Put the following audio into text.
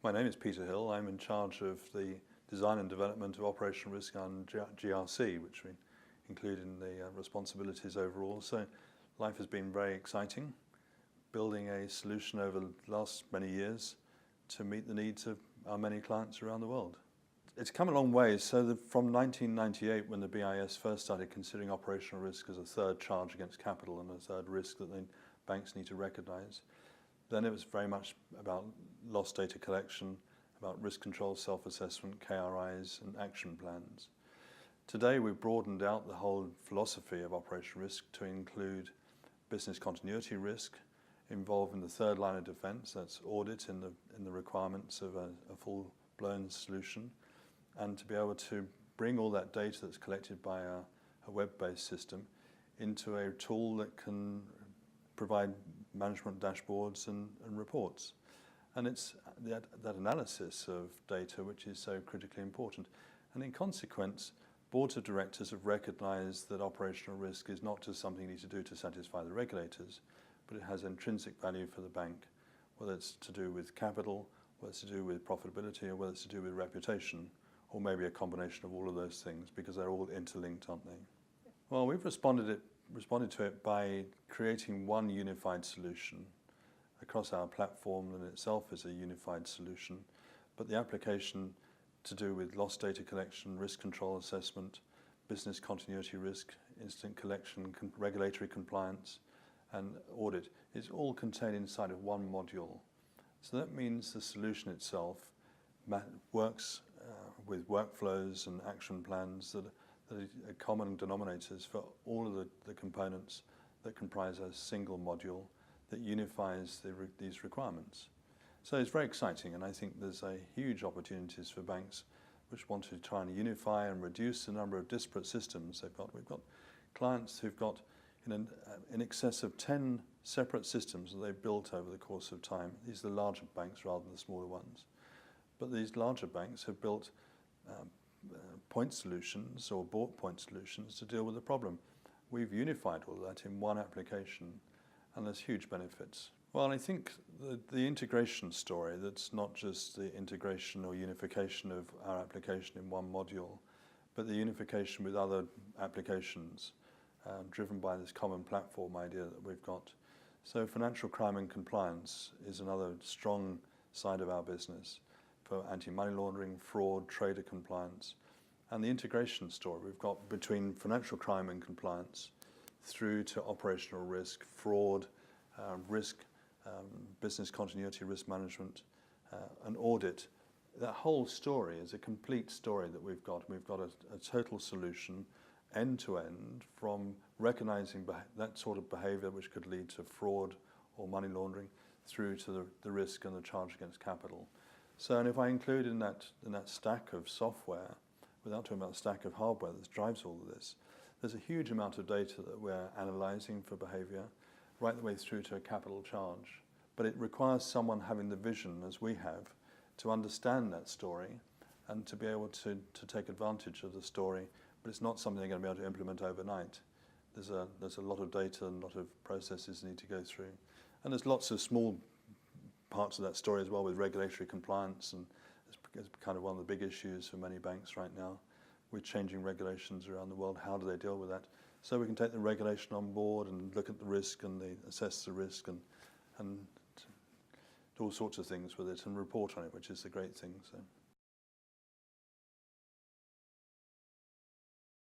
My name is Peter Hill. I'm in charge of the design and development of operational risk and GRC, which we include in the responsibilities overall. So life has been very exciting, building a solution over the last many years to meet the needs of our many clients around the world. It's come a long way. So from 1998, when the BIS first started considering operational risk as a third charge against capital and a third risk that the banks need to recognize, then it was very much about lost data collection, about risk control, self-assessment, KRIs, and action plans. Today, we've broadened out the whole philosophy of operational risk to include business continuity risk, involved in the third line of defense, that's audit in the requirements of a full-blown solution, and to be able to bring all that data that's collected by a web-based system into a tool that can provide management dashboards and reports. And it's that analysis of data which is so critically important. And in consequence, boards of directors have recognized that operational risk is not just something you need to do to satisfy the regulators, but it has intrinsic value for the bank, whether it's to do with capital, whether it's to do with profitability, or whether it's to do with reputation, or maybe a combination of all of those things, because they're all interlinked, aren't they? Well, we've responded to it by creating one unified solution across our platform, and itself is a unified solution, but the application to do with lost data collection, risk control assessment, business continuity risk, incident collection, regulatory compliance, and audit is all contained inside of one module. So that means the solution itself works with workflows and action plans that are common denominators for all of the components that comprise a single module that unifies these requirements. So it's very exciting, and I think there's a huge opportunities for banks which want to try and unify and reduce the number of disparate systems they've got. We've got clients who've got in excess of 10 separate systems that they've built over the course of time. These are the larger banks rather than the smaller ones. But these larger banks have built point solutions or bought point solutions to deal with the problem. We've unified all that in one application, and there's huge benefits. Well, I think the integration story, that's not just the integration or unification of our application in one module, but the unification with other applications driven by this common platform idea that we've got. So financial crime and compliance is another strong side of our business for anti-money laundering, fraud, trader compliance, and the integration story we've got between financial crime and compliance through to operational risk, fraud, risk, business continuity risk management, and audit. That whole story is a complete story that we've got. We've got a total solution end-to-end from recognizing that sort of behavior which could lead to fraud or money laundering through to the risk and the charge against capital. So, and if I include in that stack of software, without talking about the stack of hardware that drives all of this, there's a huge amount of data that we're analyzing for behavior, right the way through to a capital charge. But it requires someone having the vision, as we have, to understand that story and to be able to take advantage of the story. But it's not something they're going to be able to implement overnight. There's a lot of data and a lot of processes they need to go through. And there's lots of small parts of that story as well with regulatory compliance, and it's kind of one of the big issues for many banks right now. We're changing regulations around the world. How do they deal with that? So we can take the regulation on board and look at the risk and assess the risk and do all sorts of things with it and report on it, which is the great thing. So.